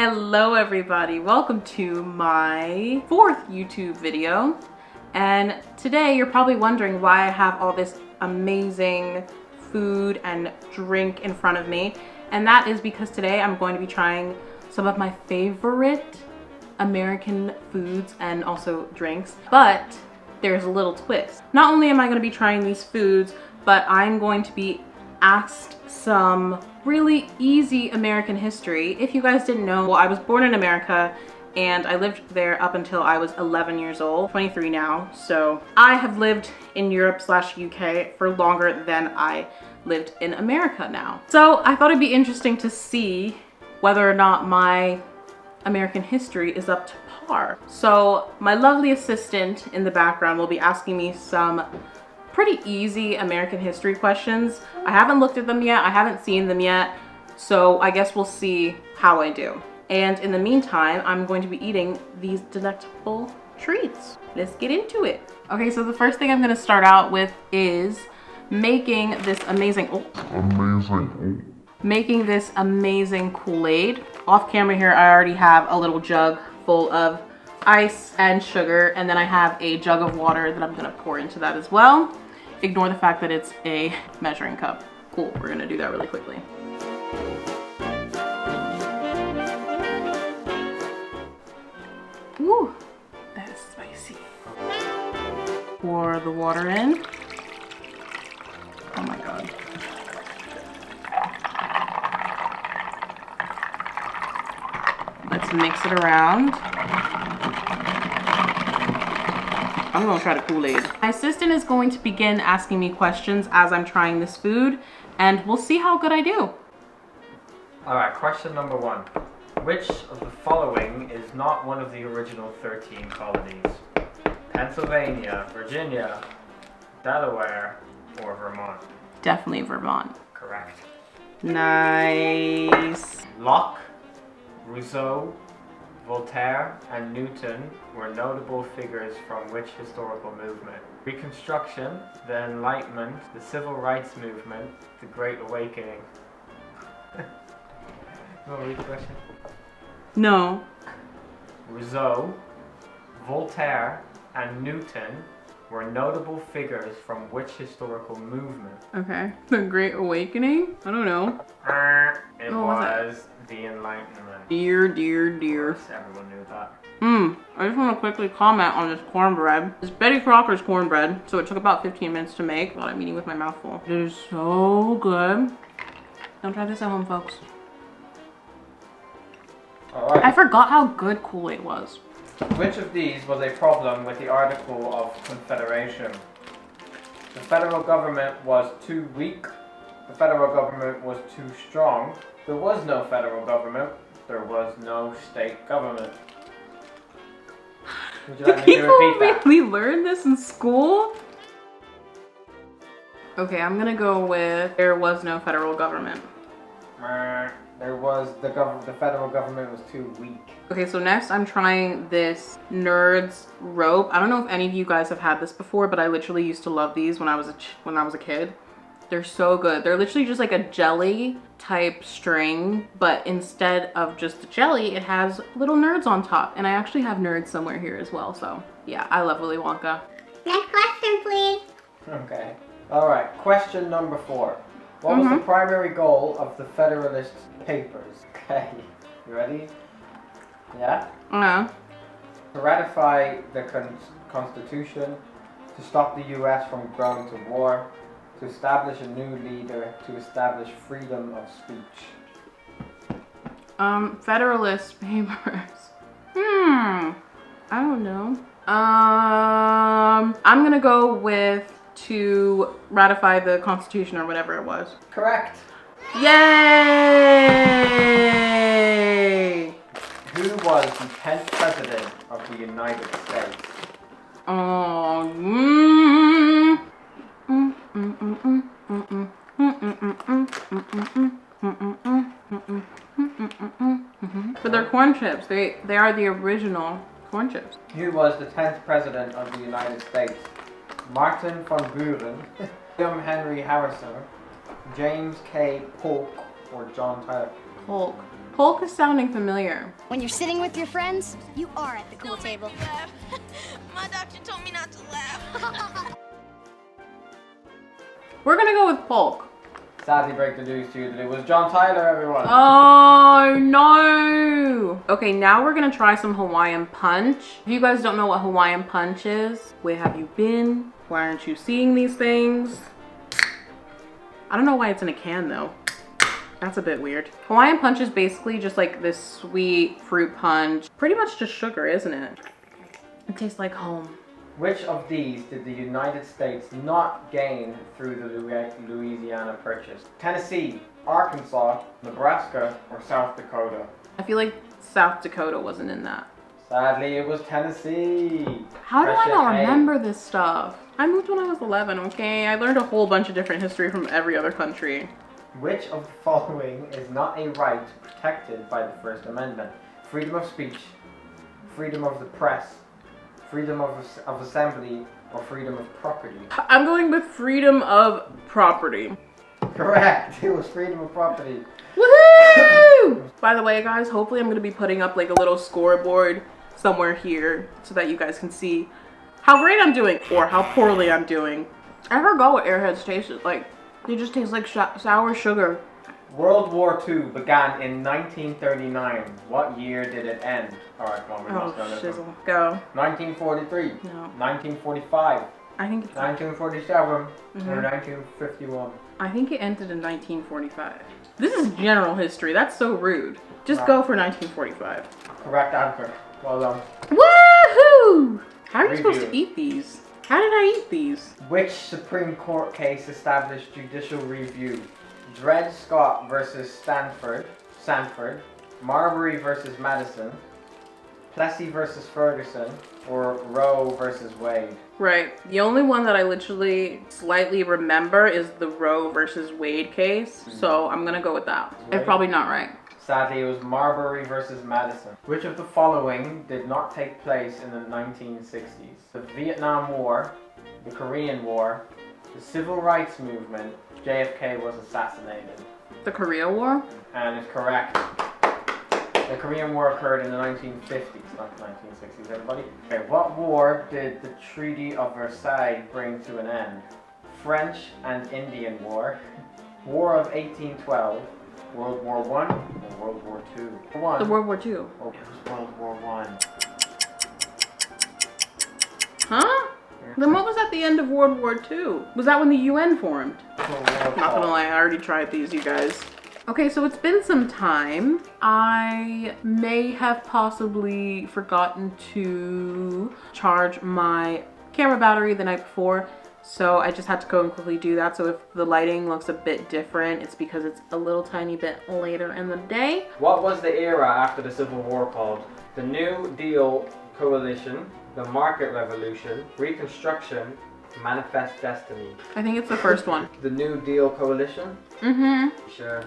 Hello everybody, welcome to my fourth YouTube video. And today you're probably wondering why I have all this amazing food and drink in front of me. And that is because today I'm going to be trying some of my favorite American foods and also drinks. But there's a little twist. Not only am I going to be trying these foods, but I'm going to be asked some really easy American history. If you guys didn't know, well, I was born in America and I lived there up until I was 11 years old, 23 now. So I have lived in Europe/UK for longer than I lived in America now. So I thought it'd be interesting to see whether or not my American history is up to par. So my lovely assistant in the background will be asking me some pretty easy American history questions. I haven't looked at them yet, I haven't seen them yet, so I guess we'll see how I do. And in the meantime, I'm going to be eating these delectable treats. Let's get into it. Okay, so the first thing I'm gonna start out with is making this amazing Kool-Aid. Off camera here, I already have a little jug full of ice and sugar, and then I have a jug of water that I'm gonna pour into that as well. Ignore the fact that it's a measuring cup. Cool, we're gonna do that really quickly. Ooh, that is spicy. Pour the water in. Oh my God. Let's mix it around. I'm gonna try the Kool-Aid. My assistant is going to begin asking me questions as I'm trying this food, and we'll see how good I do. Alright, question number one. Which of the following is not one of the original 13 colonies? Pennsylvania, Virginia, Delaware, or Vermont? Definitely Vermont. Correct. Nice. Locke, Rousseau, Voltaire, and Newton were notable figures from which historical movement? Reconstruction, the Enlightenment, the Civil Rights Movement, the Great Awakening. You want to read the question? No. Rousseau, Voltaire, and Newton were notable figures from which historical movement? Okay. The Great Awakening? I don't know. It was the Enlightenment. Dear. Everyone knew that. I just want to quickly comment on this cornbread. It's Betty Crocker's cornbread, so it took about 15 minutes to make while I'm eating with my mouth full. It is so good. Don't try this at home, folks. Alright. I forgot how good Kool-Aid was. Which of these was a problem with the Article of Confederation? The federal government was too weak. The federal government was too strong. There was no federal government. There was no state government. Would you like me to repeat that? We learned this in school? Okay, I'm gonna go with there was no federal government. There was the federal government was too weak. Okay, so next I'm trying this Nerds rope. I don't know if any of you guys have had this before, but I literally used to love these when I was a kid. They're so good. They're literally just like a jelly type string, but instead of just the jelly, it has little nerds on top. And I actually have nerds somewhere here as well. So yeah, I love Willy Wonka. Next question, please. Okay. All right. Question number 4. What was the primary goal of the Federalist Papers? Okay. You ready? Yeah? To ratify the Constitution, to stop the US from going to war, to establish a new leader, to establish freedom of speech. Federalist Papers. I don't know. I'm gonna go with to ratify the Constitution or whatever it was. Correct. Yay! Who was the 10th president of the United States? But they're corn chips. They are the original corn chips. Who was the 10th president of the United States? Martin van Buren, William Henry Harrison, James K. Polk, or John Tyler? Polk. Polk is sounding familiar. When you're sitting with your friends, you are at the cool table. My doctor told me not to laugh. We're gonna go with Polk. Sadly break the news to you that it was John Tyler, everyone. Oh no! Okay, now we're gonna try some Hawaiian punch. If you guys don't know what Hawaiian punch is, where have you been? Why aren't you seeing these things? I don't know why it's in a can though. That's a bit weird. Hawaiian punch is basically just like this sweet fruit punch. Pretty much just sugar, isn't it? It tastes like home. Which of these did the United States not gain through the Louisiana Purchase? Tennessee, Arkansas, Nebraska, or South Dakota? I feel like South Dakota wasn't in that. Sadly, it was Tennessee. How do I Question not A. remember this stuff? I moved when I was 11, okay? I learned a whole bunch of different history from every other country. Which of the following is not a right protected by the First Amendment? Freedom of speech, freedom of the press, freedom of assembly, or freedom of property? I'm going with freedom of property. Correct. It was freedom of property. Woohoo! By the way, guys, hopefully I'm going to be putting up like a little scoreboard somewhere here so that you guys can see how great I'm doing or how poorly I'm doing. I forgot what Airheads tasted like. They just taste like sour sugar. World War II began in 1939. What year did it end? Alright, come on, we must know this one. shizzle. Go. 1943. No. 1945. I think it's 1947. Or 1951. I think it ended in 1945. This is general history. That's so rude. Just go for 1945. Correct answer. Well done. Woohoo! How are you supposed to Review. eat these? How did I eat these? Which Supreme Court case established judicial review? Dred Scott versus Sanford, Marbury versus Madison, Plessy versus Ferguson, or Roe versus Wade? Right. The only one that I literally slightly remember is the Roe versus Wade case. So I'm gonna go with that. It's probably not right. Sadly, it was Marbury versus Madison. Which of the following did not take place in the 1960s? The Vietnam War, the Korean War, the Civil Rights Movement, JFK was assassinated. The Korea War? And it's correct. The Korean War occurred in the 1950s, not the 1960s, everybody. Okay, what war did the Treaty of Versailles bring to an end? French and Indian War, War of 1812, World War I, or World War II? The World War II. Or it was World War I. Huh? Then what was at the end of World War II? Was that when the UN formed? Not gonna lie, I already tried these, you guys. Okay, so it's been some time. I may have possibly forgotten to charge my camera battery the night before, so I just had to go and quickly do that. So if the lighting looks a bit different, it's because it's a little tiny bit later in the day. What was the era after the Civil War called? The New Deal Coalition, the Market Revolution, Reconstruction, Manifest Destiny. I think it's the first one. The New Deal Coalition? Mm-hmm. Sure.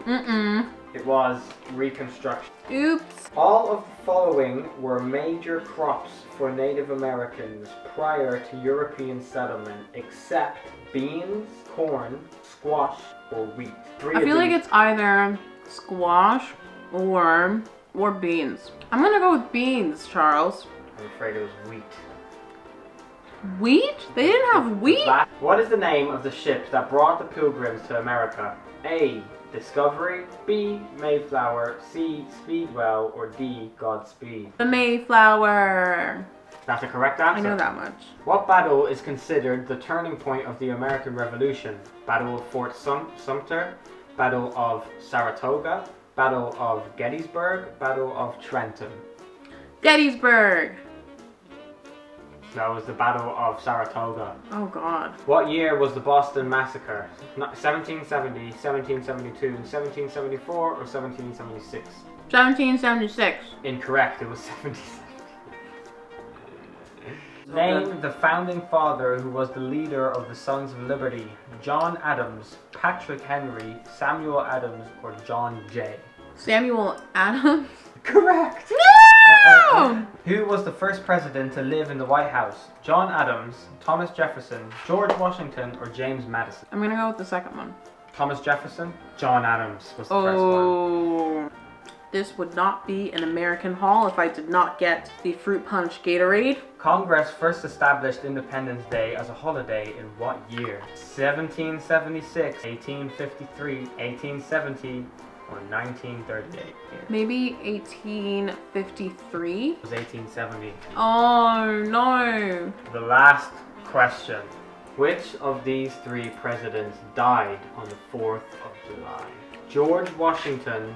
Mm-mm. It was Reconstruction. Oops. All of the following were major crops for Native Americans prior to European settlement, except beans, corn, squash, or wheat. I feel like it's either squash or beans. I'm gonna go with beans, Charles. I'm afraid it was wheat. Wheat? They didn't have wheat? What is the name of the ship that brought the Pilgrims to America? A. Discovery, B. Mayflower, C. Speedwell, or D. Godspeed? The Mayflower. That's the correct answer. I know that much. What battle is considered the turning point of the American Revolution? Battle of Fort Sumter, Battle of Saratoga, Battle of Gettysburg, Battle of Trenton? Gettysburg. That was the Battle of Saratoga. Oh God. What year was the Boston Massacre? 1770, 1772, 1774, or 1776? 1776. Incorrect, it was 1770. Name the founding father who was the leader of the Sons of Liberty. John Adams, Patrick Henry, Samuel Adams, or John Jay? Samuel Adams. Correct! No! Who was the first president to live in the White House? John Adams, Thomas Jefferson, George Washington, or James Madison? I'm gonna go with the second one. Thomas Jefferson? John Adams was the first one. this would not be an American haul if I did not get the fruit punch Gatorade. Congress first established Independence Day as a holiday in what year? 1776, 1853, 1870, or 1938? Maybe 1853? It was 1870. Oh no. The last question. Which of these three presidents died on the 4th of July? George Washington,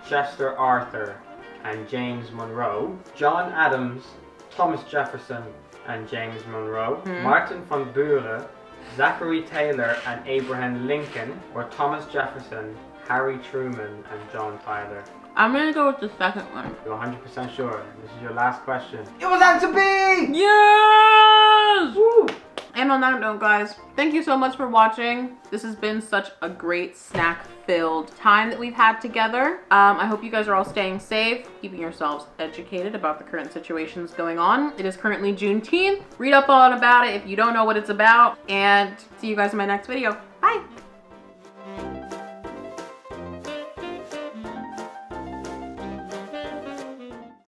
Chester Arthur, and James Monroe, John Adams, Thomas Jefferson, and James Monroe, Martin van Buren, Zachary Taylor, and Abraham Lincoln, or Thomas Jefferson, Harry Truman, and John Tyler? I'm gonna go with the second one. You're 100% sure. This is your last question. It was answer B! Yes! Woo! And on that note, guys, thank you so much for watching. This has been such a great snack-filled time that we've had together. I hope you guys are all staying safe, keeping yourselves educated about the current situations going on. It is currently Juneteenth. Read up all about it if you don't know what it's about, and see you guys in my next video.